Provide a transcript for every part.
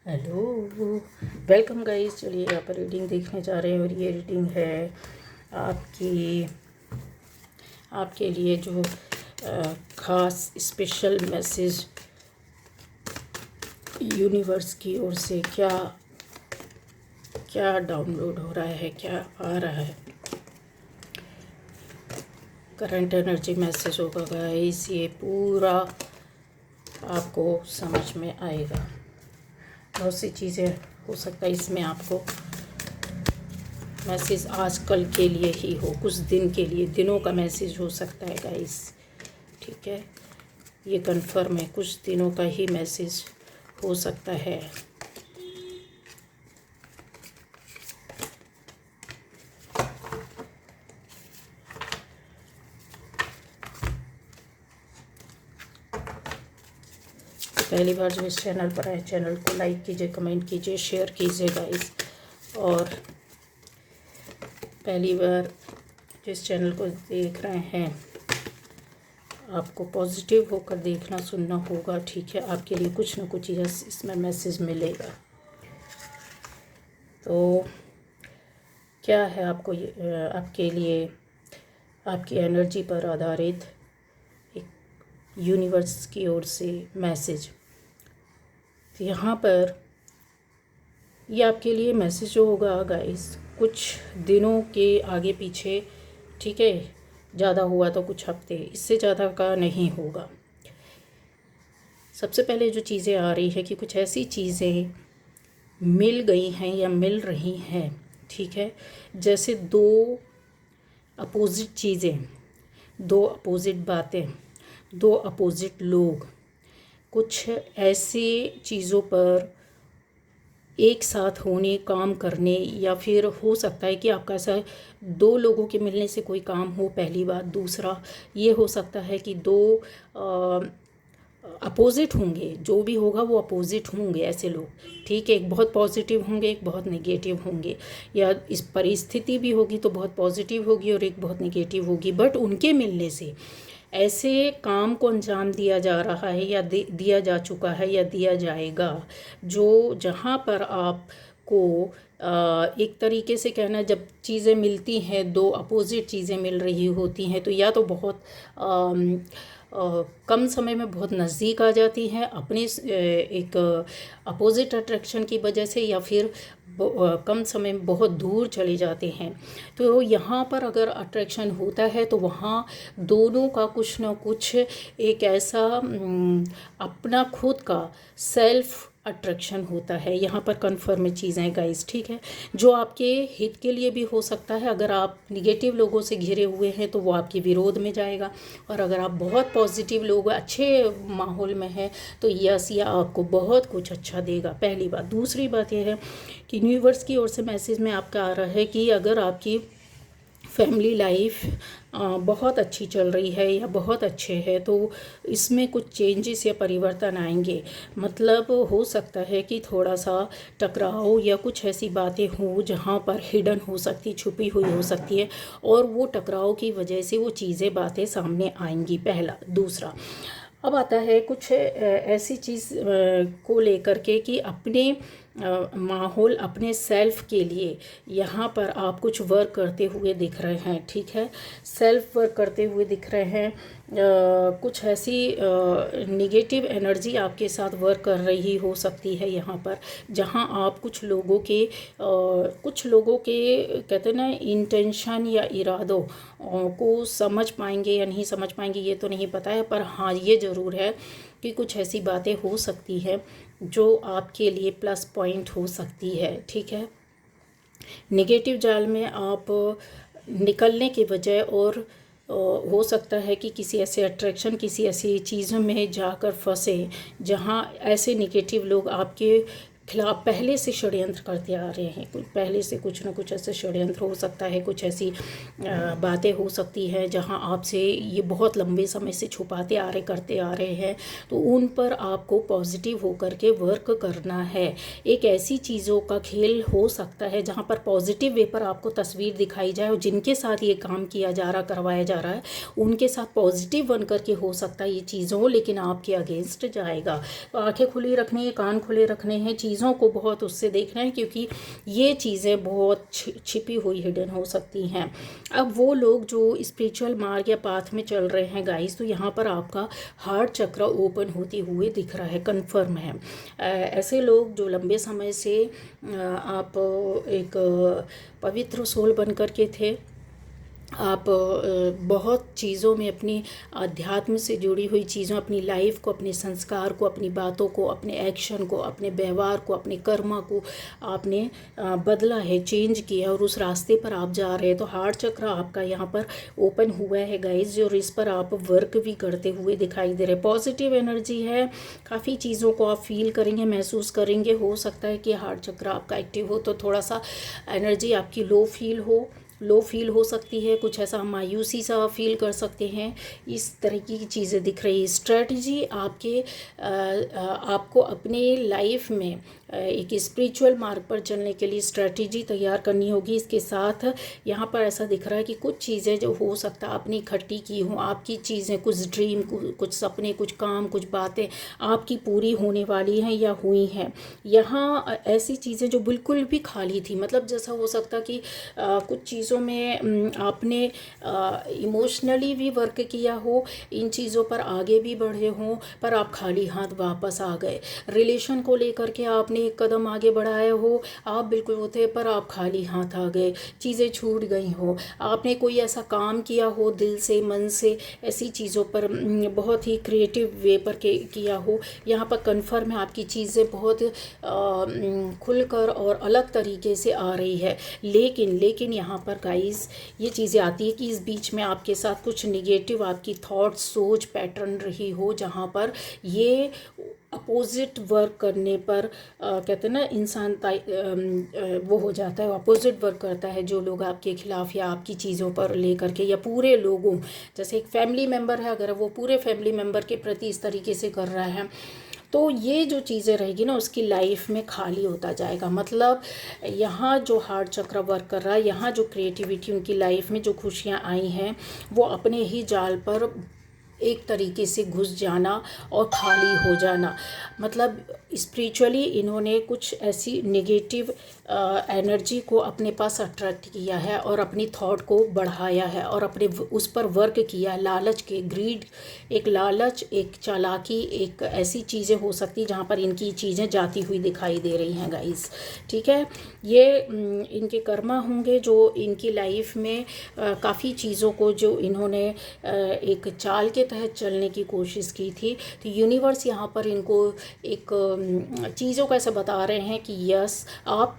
Hello, welcome guys. चलिए यहाँ पर रीडिंग देखने जा रहे हैं और ये रीडिंग है आपके लिए जो ख़ास स्पेशल मैसेज यूनिवर्स की ओर से क्या क्या डाउनलोड हो रहा है, क्या आ रहा है। करंट एनर्जी मैसेज होगा गाइस, ये पूरा आपको समझ में आएगा। बहुत सी चीज़ें हो सकता है इसमें आपको मैसेज आजकल के लिए ही हो, कुछ दिन के लिए, दिनों का मैसेज हो सकता है गाइस। ठीक है, ये कंफर्म है, कुछ दिनों का ही मैसेज हो सकता है। पहली बार जो इस चैनल पर आए, चैनल को लाइक कीजिए, कमेंट कीजिए, शेयर कीजिए गाइस। और पहली बार जो इस चैनल को देख रहे हैं, आपको पॉजिटिव होकर देखना सुनना होगा। ठीक है, आपके लिए कुछ ना कुछ इसमें मैसेज मिलेगा। तो क्या है आपको आपके लिए आपकी एनर्जी पर आधारित एक यूनिवर्स की ओर से मैसेज। तो यहाँ पर ये आपके लिए मैसेज जो होगा गाइस, कुछ दिनों के आगे पीछे, ठीक है, ज़्यादा हुआ तो कुछ हफ्ते, इससे ज़्यादा का नहीं होगा। सबसे पहले जो चीज़ें आ रही है कि कुछ ऐसी चीज़ें मिल गई हैं या मिल रही हैं, ठीक है, जैसे दो अपोजिट चीज़ें, दो अपोजिट बातें, दो अपोजिट लोग कुछ ऐसी चीज़ों पर एक साथ होने, काम करने, या फिर हो सकता है कि आपका ऐसा दो लोगों के मिलने से कोई काम हो। पहली बात। दूसरा ये हो सकता है कि दो अपोजिट होंगे, जो भी होगा वो अपोजिट होंगे ऐसे लोग। ठीक है, एक बहुत पॉजिटिव होंगे, एक बहुत नेगेटिव होंगे, या इस परिस्थिति भी होगी तो बहुत पॉजिटिव होगी और एक बहुत नेगेटिव होगी। बट उनके मिलने से ऐसे काम को अंजाम दिया जा रहा है या दिया जा चुका है या दिया जाएगा, जो जहाँ पर आपको एक तरीके से कहना, जब चीज़ें मिलती हैं, दो अपोजिट चीज़ें मिल रही होती हैं, तो या तो बहुत कम समय में बहुत नज़दीक आ जाती हैं अपने एक अपोजिट अट्रैक्शन की वजह से, या फिर कम समय में बहुत दूर चले जाते हैं। तो यहाँ पर अगर अट्रैक्शन होता है तो वहाँ दोनों का कुछ ना कुछ एक ऐसा अपना खुद का सेल्फ अट्रैक्शन होता है। यहाँ पर कन्फर्म चीज़ें गाइस, ठीक है, जो आपके हित के लिए भी हो सकता है। अगर आप निगेटिव लोगों से घिरे हुए हैं तो वो आपके विरोध में जाएगा, और अगर आप बहुत पॉजिटिव लोग, अच्छे माहौल में हैं, तो यस, ये आपको बहुत कुछ अच्छा देगा। पहली बात। दूसरी बात यह है कि यूनिवर्स की ओर से मैसेज में आपका आ रहा है कि अगर आपकी फैमिली लाइफ बहुत अच्छी चल रही है या बहुत अच्छे है, तो इसमें कुछ चेंजेस या परिवर्तन आएंगे। मतलब हो सकता है कि थोड़ा सा टकराव या कुछ ऐसी बातें हों जहाँ पर हिडन हो सकती, छुपी हुई हो सकती है, और वो टकराव की वजह से वो चीज़ें, बातें सामने आएंगी। पहला। दूसरा, अब आता है कुछ ऐसी चीज़ को लेकर के कि अपने माहौल, अपने सेल्फ के लिए यहाँ पर आप कुछ वर्क करते हुए दिख रहे हैं। ठीक है, सेल्फ वर्क करते हुए दिख रहे हैं। कुछ ऐसी निगेटिव एनर्जी आपके साथ वर्क कर रही हो सकती है यहाँ पर, जहाँ आप कुछ लोगों के कहते हैं ना, इंटेंशन या इरादों को समझ पाएंगे या नहीं समझ पाएंगे ये तो नहीं पता है, पर हाँ ये ज़रूर है कि कुछ ऐसी बातें हो सकती है जो आपके लिए प्लस पॉइंट हो सकती है। ठीक है, नेगेटिव जाल में आप निकलने के बजाय, और हो सकता है कि किसी ऐसे अट्रैक्शन, किसी ऐसी चीज़ों में जाकर फंसे जहाँ ऐसे नेगेटिव लोग आपके खिलाफ पहले से षड्यंत्र करते आ रहे हैं। पहले से कुछ ना कुछ ऐसे षड्यंत्र हो सकता है, कुछ ऐसी बातें हो सकती हैं जहां आपसे ये बहुत लंबे समय से छुपाते आ रहे, करते आ रहे हैं। तो उन पर आपको पॉजिटिव होकर के वर्क करना है। एक ऐसी चीज़ों का खेल हो सकता है जहां पर पॉजिटिव वे पर आपको तस्वीर दिखाई जाए, और जिनके साथ ये काम किया जा रहा, करवाया जा रहा है, उनके साथ पॉजिटिव बन करके हो सकता है ये चीज़ों, लेकिन आपके अगेंस्ट जाएगा। तो आंखें खुली रखनी है, कान खुले रखने हैं, चीज़ों को बहुत उससे देखना है, क्योंकि ये चीज़ें बहुत छिपी हुई हिडन हो सकती हैं। अब वो लोग जो स्पिरिचुअल मार्ग या पाथ में चल रहे हैं गाइस, तो यहाँ पर आपका हार्ट चक्र ओपन होते हुए दिख रहा है, कन्फर्म है। ऐसे लोग जो लंबे समय से आप एक पवित्र सोल बन कर के थे, आप बहुत चीज़ों में अपनी अध्यात्म से जुड़ी हुई चीज़ों, अपनी लाइफ को, अपने संस्कार को, अपनी बातों को, अपने एक्शन को, अपने व्यवहार को, अपने कर्मा को आपने बदला है, चेंज किया, और उस रास्ते पर आप जा रहे हैं। तो हार्ट चक्र आपका यहाँ पर ओपन हुआ है गाइज, और इस पर आप वर्क भी करते हुए दिखाई दे रहे। पॉजिटिव एनर्जी है, काफ़ी चीज़ों को आप फील करेंगे, महसूस करेंगे। हो सकता है कि हार्ट चक्र आपका एक्टिव हो तो थोड़ा सा एनर्जी आपकी लो फील हो सकती है, कुछ ऐसा मायूसी सा फील कर सकते हैं। इस तरीके की चीज़ें दिख रही है। स्ट्रेटजी आपको अपने लाइफ में एक स्पिरिचुअल मार्ग पर चलने के लिए स्ट्रेटजी तैयार करनी होगी। इसके साथ यहाँ पर ऐसा दिख रहा है कि कुछ चीज़ें जो हो सकता है आपने इकट्ठी की हों, आपकी चीज़ें, कुछ ड्रीम, कुछ सपने, कुछ काम, कुछ बातें आपकी पूरी होने वाली हैं या हुई हैं। यहाँ ऐसी चीज़ें जो बिल्कुल भी खाली थी, मतलब जैसा हो सकता कि कुछ चीज़ों में आपने इमोशनली भी वर्क किया हो, इन चीज़ों पर आगे भी बढ़े हों, पर आप खाली हाथ वापस आ गए। रिलेशन को लेकर के आपने एक कदम आगे बढ़ाया हो, आप बिल्कुल वो थे पर आप खाली हाथ आ गए, चीज़ें छूट गई हो। आपने कोई ऐसा काम किया हो दिल से, मन से, ऐसी चीज़ों पर बहुत ही क्रिएटिव वे पर किया हो, यहाँ पर कन्फर्म है आपकी चीज़ें बहुत खुलकर और अलग तरीके से आ रही है। लेकिन यहाँ पर गाइस ये चीज़ें आती है कि इस बीच में आपके साथ कुछ निगेटिव आपकी थॉट्स, सोच पैटर्न रही हो, जहाँ पर ये अपोजिट वर्क करने पर कहते हैं ना इंसान वो हो जाता है, अपोजिट वर्क करता है। जो लोग आपके खिलाफ या आपकी चीज़ों पर लेकर के, या पूरे लोगों, जैसे एक फैमिली मेम्बर है, अगर वो पूरे फैमिली मेम्बर के प्रति इस तरीके से कर रहा है, तो ये जो चीज़ें रहेगी ना उसकी लाइफ में खाली होता जाएगा। मतलब यहाँ जो हार्ट चक्र वर्क कर रहा है, यहाँ जो क्रिएटिविटी उनकी लाइफ में जो खुशियाँ आई हैं, वो अपने ही जाल पर एक तरीके से घुस जाना और खाली हो जाना। मतलब स्पिरिचुअली इन्होंने कुछ ऐसी नेगेटिव एनर्जी को अपने पास अट्रैक्ट किया है और अपनी थॉट को बढ़ाया है और अपने उस पर वर्क किया। लालच के, ग्रीड, एक लालच, एक चालाकी, एक ऐसी चीज़ें हो सकती जहाँ पर इनकी चीज़ें जाती हुई दिखाई दे रही हैं गाइस। ठीक है, ये इनके कर्मा होंगे जो इनकी लाइफ में काफ़ी चीज़ों को जो इन्होंने एक चाल के तहत चलने की कोशिश की थी। तो यूनिवर्स यहाँ पर इनको एक चीज़ों को ऐसा बता रहे हैं कि यस, आप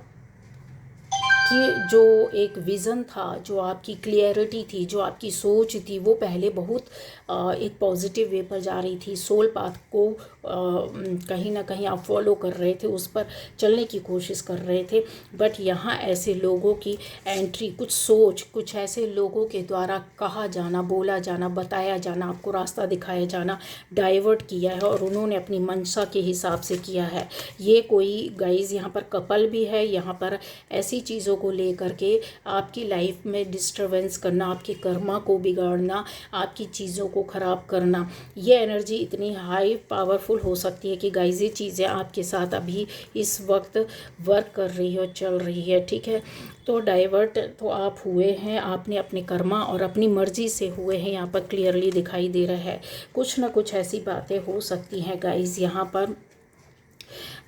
कि जो एक विज़न था, जो आपकी क्लियरिटी थी, जो आपकी सोच थी, वो पहले बहुत एक पॉजिटिव वे पर जा रही थी। सोल पाथ को कहीं ना कहीं आप फॉलो कर रहे थे, उस पर चलने की कोशिश कर रहे थे। बट यहाँ ऐसे लोगों की एंट्री, कुछ सोच, कुछ ऐसे लोगों के द्वारा कहा जाना, बोला जाना, बताया जाना, आपको रास्ता दिखाया जाना, डाइवर्ट किया है और उन्होंने अपनी मंशा के हिसाब से किया है। ये कोई गाइज यहाँ पर कपल भी है, यहाँ पर ऐसी चीज़ों को लेकर के आपकी लाइफ में डिस्टर्बेंस करना, आपके कर्मा को बिगाड़ना, आपकी चीज़ों को ख़राब करना, ये एनर्जी इतनी हाई पावरफुल हो सकती है कि गाइस ये चीज़ें आपके साथ अभी इस वक्त वर्क कर रही है और चल रही है। ठीक है, तो डाइवर्ट तो आप हुए हैं, आपने अपने कर्मा और अपनी मर्ज़ी से हुए हैं, यहाँ पर क्लियरली दिखाई दे रहा है। कुछ ना कुछ ऐसी बातें हो सकती हैं गाइस यहाँ पर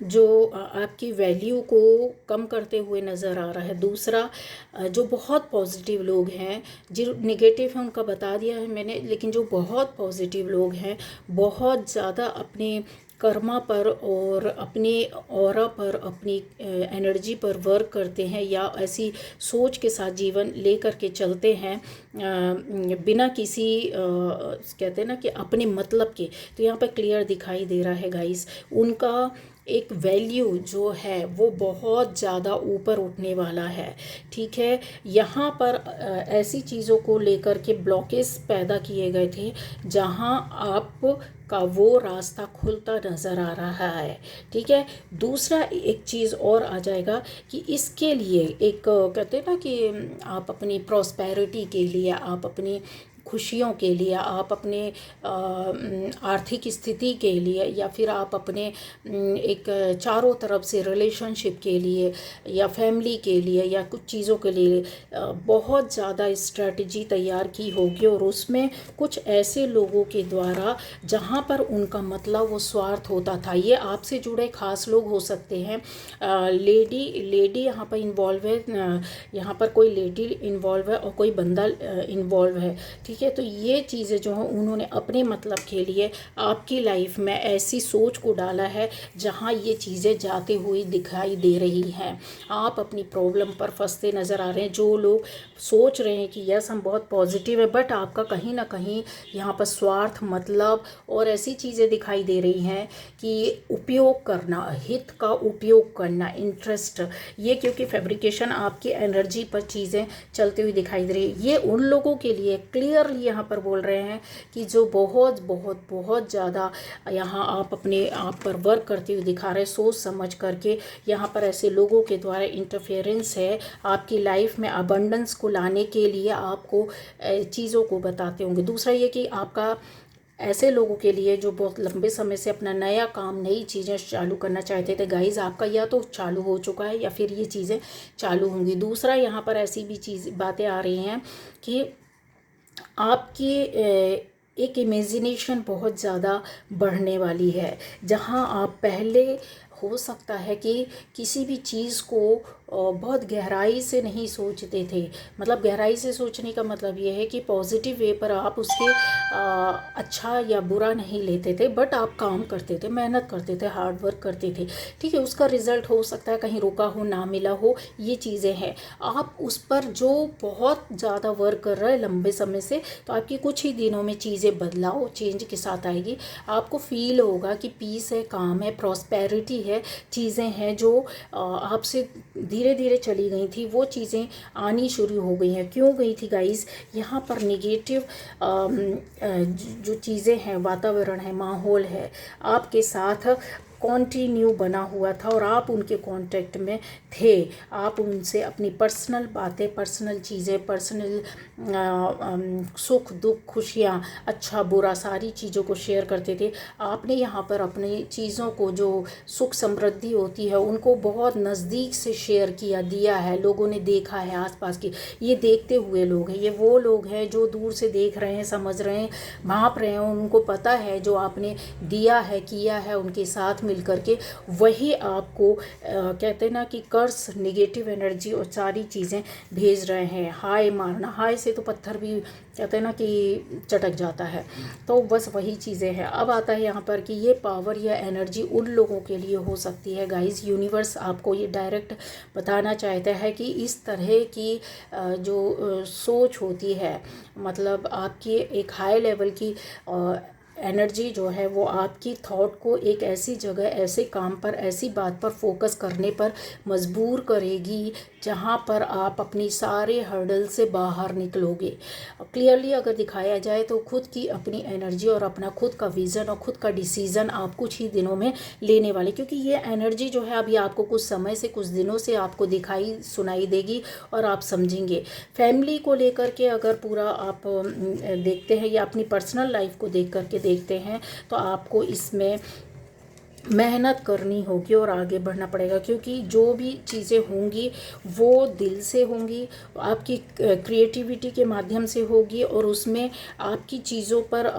जो आपकी वैल्यू को कम करते हुए नज़र आ रहा है। दूसरा, जो बहुत पॉजिटिव लोग हैं, जो नेगेटिव है उनका बता दिया है मैंने, लेकिन जो बहुत पॉजिटिव लोग हैं, बहुत ज़्यादा अपने कर्मा पर और अपने ऑरा पर, अपनी एनर्जी पर वर्क करते हैं या ऐसी सोच के साथ जीवन लेकर के चलते हैं बिना किसी कहते हैं ना कि अपने मतलब के। तो यहाँ पर क्लियर दिखाई दे रहा है गाइस, उनका एक वैल्यू जो है वो बहुत ज़्यादा ऊपर उठने वाला है। ठीक है, यहाँ पर ऐसी चीज़ों को लेकर के ब्लॉकेज पैदा किए गए थे जहाँ आप का वो रास्ता खुलता नज़र आ रहा है। ठीक है, दूसरा एक चीज़ और आ जाएगा कि इसके लिए एक कहते हैं ना कि आप अपनी प्रॉस्पेरिटी के लिए, आप अपनी खुशियों के लिए, आप अपने आर्थिक स्थिति के लिए, या फिर आप अपने एक चारों तरफ से रिलेशनशिप के लिए या फैमिली के लिए या कुछ चीज़ों के लिए बहुत ज़्यादा स्ट्रेटजी तैयार की होगी। और उसमें कुछ ऐसे लोगों के द्वारा जहाँ पर उनका मतलब वो स्वार्थ होता था, ये आपसे जुड़े खास लोग हो सकते हैं। लेडी यहाँ पर इन्वॉल्व है, यहाँ पर कोई लेडी इन्वॉल्व है और कोई बंदा इन्वॉल्व है, ठीक है। तो ये चीज़ें जो हैं उन्होंने अपने मतलब के लिए आपकी लाइफ में ऐसी सोच को डाला है जहाँ ये चीज़ें जाते हुए दिखाई दे रही हैं। आप अपनी प्रॉब्लम पर फंसते नज़र आ रहे हैं। जो लोग सोच रहे हैं कि यस हम बहुत पॉजिटिव है, बट आपका कहीं ना कहीं यहाँ पर स्वार्थ, मतलब और ऐसी चीज़ें दिखाई दे रही हैं कि उपयोग करना, हित का उपयोग करना, इंटरेस्ट, ये क्योंकि फैब्रिकेशन आपकी एनर्जी पर चीज़ें चलती हुई दिखाई दे रही है। ये उन लोगों के लिए क्लियरली यहाँ पर बोल रहे हैं कि जो बहुत बहुत बहुत ज़्यादा यहाँ आप अपने आप पर वर्क करते हुए दिखा रहे हैं, सोच समझ करके। यहाँ पर ऐसे लोगों के द्वारा इंटरफेरेंस है आपकी लाइफ में अबंडेंस को लाने के लिए, आपको चीज़ों को बताते होंगे। दूसरा ये कि आपका ऐसे लोगों के लिए जो बहुत लंबे समय से अपना नया काम, नई चीज़ें चालू करना चाहते थे, गाइस आपका या तो चालू हो चुका है या फिर ये चीज़ें चालू होंगी। दूसरा यहाँ पर ऐसी भी चीज़ बातें आ रही हैं कि आपकी एक इमेजिनेशन बहुत ज़्यादा बढ़ने वाली है, जहाँ आप पहले हो सकता है कि किसी भी चीज़ को बहुत गहराई से नहीं सोचते थे। मतलब गहराई से सोचने का मतलब ये है कि पॉजिटिव वे पर आप उसके अच्छा या बुरा नहीं लेते थे, बट आप काम करते थे, मेहनत करते थे, हार्ड वर्क करते थे, ठीक है। उसका रिज़ल्ट हो सकता है कहीं रुका हो, ना मिला हो, ये चीज़ें हैं। आप उस पर जो बहुत ज़्यादा वर्क कर रहे हैं लंबे समय से, तो आपकी कुछ ही दिनों में चीज़ें बदलाव, चेंज के साथ आएगी। आपको फील होगा कि पीस है, काम है, प्रॉस्पेरिटी है, चीज़ें हैं जो आपसे धीरे धीरे चली गई थी, वो चीज़ें आनी शुरू हो गई हैं। क्यों गई थी गाइस? यहाँ पर निगेटिव जो चीज़ें हैं, वातावरण है, माहौल है, आपके साथ कॉन्टिन्यू बना हुआ था और आप उनके कांटेक्ट में थे। आप उनसे अपनी पर्सनल बातें, पर्सनल चीज़ें, पर्सनल सुख दुख, खुशियाँ, अच्छा बुरा, सारी चीज़ों को शेयर करते थे। आपने यहाँ पर अपनी चीज़ों को, जो सुख समृद्धि होती है, उनको बहुत नज़दीक से शेयर किया, दिया है। लोगों ने देखा है आसपास की, ये देखते हुए लोग हैं, ये वो लोग हैं जो दूर से देख रहे हैं, समझ रहे हैं, भांप रहे हैं। उनको पता है जो आपने दिया है, किया है उनके साथ मिल करके, वही आपको कहते हैं ना कि कर्स, नेगेटिव एनर्जी और सारी चीज़ें भेज रहे हैं। हाय मारना, हाय से तो पत्थर भी कहते हैं ना कि चटक जाता है। तो बस वही चीज़ें हैं। अब आता है यहाँ पर कि ये पावर या एनर्जी उन लोगों के लिए हो सकती है गाइस। यूनिवर्स आपको ये डायरेक्ट बताना चाहता है कि इस तरह की जो सोच होती है, मतलब आपकी एक हाई लेवल की एनर्जी जो है, वो आपकी थॉट को एक ऐसी जगह, ऐसे काम पर, ऐसी बात पर फोकस करने पर मजबूर करेगी जहाँ पर आप अपनी सारे हर्डल से बाहर निकलोगे। क्लियरली अगर दिखाया जाए तो खुद की अपनी एनर्जी और अपना खुद का विज़न और खुद का डिसीज़न आप कुछ ही दिनों में लेने वाले, क्योंकि ये एनर्जी जो है अभी आपको कुछ समय से, कुछ दिनों से आपको दिखाई सुनाई देगी और आप समझेंगे। फैमिली को लेकर के अगर पूरा आप देखते हैं या अपनी पर्सनल लाइफ को देख करके देखते हैं, तो आपको इसमें मेहनत करनी होगी और आगे बढ़ना पड़ेगा, क्योंकि जो भी चीज़ें होंगी वो दिल से होंगी, आपकी क्रिएटिविटी के माध्यम से होगी, और उसमें आपकी चीज़ों पर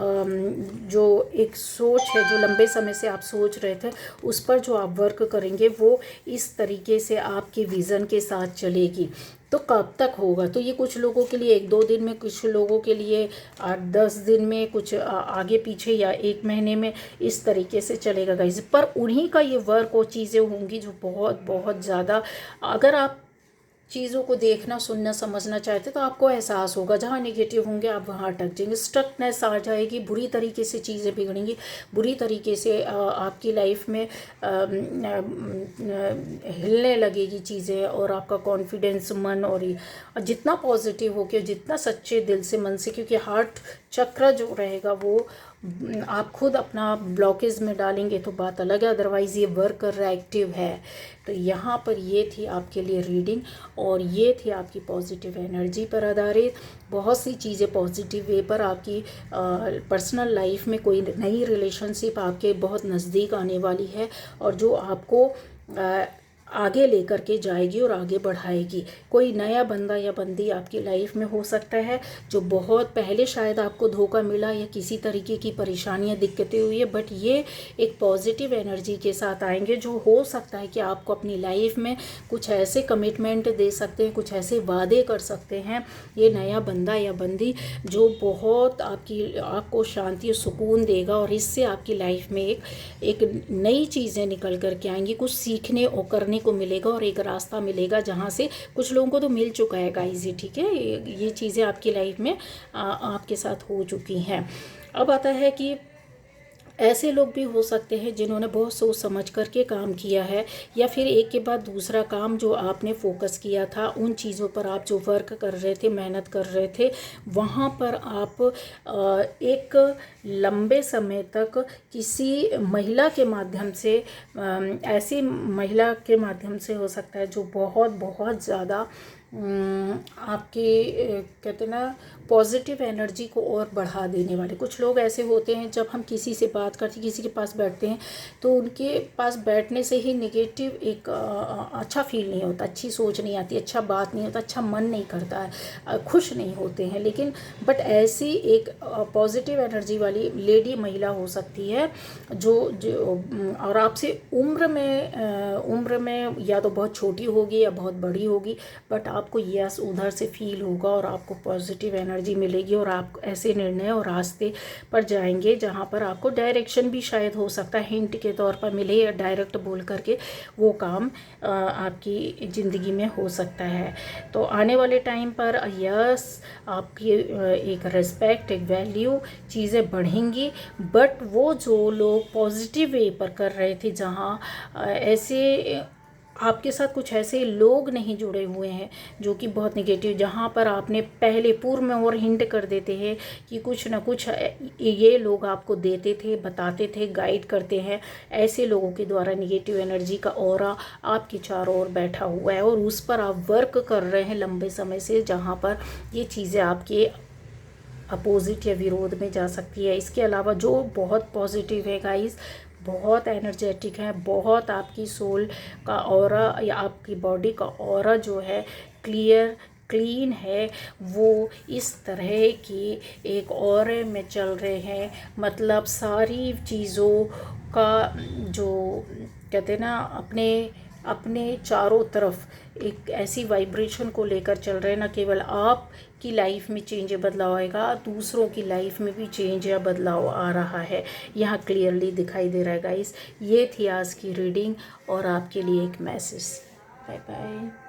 जो एक सोच है, जो लंबे समय से आप सोच रहे थे, उस पर जो आप वर्क करेंगे, वो इस तरीके से आपके विज़न के साथ चलेगी। तो कब तक होगा? तो ये कुछ लोगों के लिए 1-2 दिन में, कुछ लोगों के लिए 8-10 दिन में, कुछ आगे पीछे या 1 महीने में, इस तरीके से चलेगा गाइस। पर उन्हीं का ये वर्क और चीज़ें होंगी जो बहुत बहुत ज़्यादा, अगर आप चीज़ों को देखना, सुनना, समझना चाहते तो आपको एहसास होगा। जहाँ नेगेटिव होंगे आप वहाँ अटक जाएंगे, स्ट्रकनेस आ जाएगी, बुरी तरीके से चीज़ें बिगड़ेंगी, बुरी तरीके से आपकी लाइफ में हिलने लगेगी चीज़ें, और आपका कॉन्फिडेंस, मन, और जितना पॉजिटिव हो के, जितना सच्चे दिल से, मन से, क्योंकि हार्ट चक्र जो रहेगा वो आप खुद अपना ब्लॉकेज में डालेंगे तो बात अलग है, अदरवाइज़ ये वर्क कर रहा है, एक्टिव है। तो यहाँ पर ये थी आपके लिए रीडिंग, और ये थी आपकी पॉजिटिव एनर्जी पर आधारित। बहुत सी चीज़ें पॉजिटिव वे पर आपकी पर्सनल लाइफ में कोई नई रिलेशनशिप आपके बहुत नज़दीक आने वाली है, और जो आपको आगे लेकर के जाएगी और आगे बढ़ाएगी। कोई नया बंदा या बंदी आपकी लाइफ में हो सकता है जो बहुत पहले शायद आपको धोखा मिला या किसी तरीके की परेशानियां दिक्कतें हुई है, बट ये एक पॉजिटिव एनर्जी के साथ आएंगे, जो हो सकता है कि आपको अपनी लाइफ में कुछ ऐसे कमिटमेंट दे सकते हैं, कुछ ऐसे वादे कर सकते हैं ये नया बंदा या बंदी, जो बहुत आपको शांति और सुकून देगा, और इससे आपकी लाइफ में एक नई चीज़ें निकल कर के आएंगी, कुछ सीखने और करने को मिलेगा, और एक रास्ता मिलेगा जहाँ से कुछ लोगों को तो मिल चुका है गाइस, ठीक है, ये चीज़ें आपकी लाइफ में आपके साथ हो चुकी हैं। अब आता है कि ऐसे लोग भी हो सकते हैं जिन्होंने बहुत सोच समझ करके काम किया है, या फिर एक के बाद दूसरा काम जो आपने फोकस किया था, उन चीज़ों पर आप जो वर्क कर रहे थे, मेहनत कर रहे थे, वहाँ पर आप एक लंबे समय तक किसी महिला के माध्यम से, ऐसी महिला के माध्यम से हो सकता है जो बहुत बहुत ज़्यादा आपके कहते हैं ना पॉजिटिव एनर्जी को और बढ़ा देने वाले। कुछ लोग ऐसे होते हैं, जब हम किसी से बात करते, किसी के पास बैठते हैं, तो उनके पास बैठने से ही नेगेटिव एक अच्छा फील नहीं होता, अच्छी सोच नहीं आती, अच्छा बात नहीं होता, अच्छा मन नहीं करता है, खुश नहीं होते हैं। लेकिन बट ऐसी एक पॉजिटिव एनर्जी वाली लेडी महिला हो सकती है जो और आपसे उम्र में या तो बहुत छोटी होगी या बहुत बड़ी होगी, बट आपको यस उधर से फील होगा और आपको पॉजिटिव एनर्जी मिलेगी, और आप ऐसे निर्णय और रास्ते पर जाएंगे जहाँ पर आपको डायरेक्शन भी शायद हो सकता है हिंट के तौर पर मिले, या डायरेक्ट बोल करके वो काम आपकी ज़िंदगी में हो सकता है। तो आने वाले टाइम पर यस आपकी एक रिस्पेक्ट, एक वैल्यू, चीज़ें बढ़ेंगी, बट वो जो लोग पॉजिटिव वे पर कर रहे थे, जहाँ ऐसे आपके साथ कुछ ऐसे लोग नहीं जुड़े हुए हैं जो कि बहुत नेगेटिव, जहाँ पर आपने पहले पूर्व में और हिंट कर देते हैं कि कुछ ना कुछ ये लोग आपको देते थे, बताते थे, गाइड करते हैं, ऐसे लोगों के द्वारा नेगेटिव एनर्जी का ऑरा आपके चारों ओर बैठा हुआ है, और उस पर आप वर्क कर रहे हैं लंबे समय से, जहाँ पर ये चीज़ें आपके अपोजिट या विरोध में जा सकती है। इसके अलावा जो बहुत पॉजिटिव है गाइस, बहुत एनर्जेटिक है, बहुत आपकी सोल का ऑरा या आपकी बॉडी का ऑरा जो है क्लीन है, वो इस तरह की एक ऑरे में चल रहे हैं। मतलब सारी चीज़ों का जो कहते हैं ना अपने चारों तरफ एक ऐसी वाइब्रेशन को लेकर चल रहे हैं, ना केवल आप की लाइफ में चेंज या बदलाव आएगा, दूसरों की लाइफ में भी चेंज या बदलाव आ रहा है, यहाँ क्लियरली दिखाई दे रहा है गाइस। ये थी आज की रीडिंग और आपके लिए एक मैसेज। Bye bye.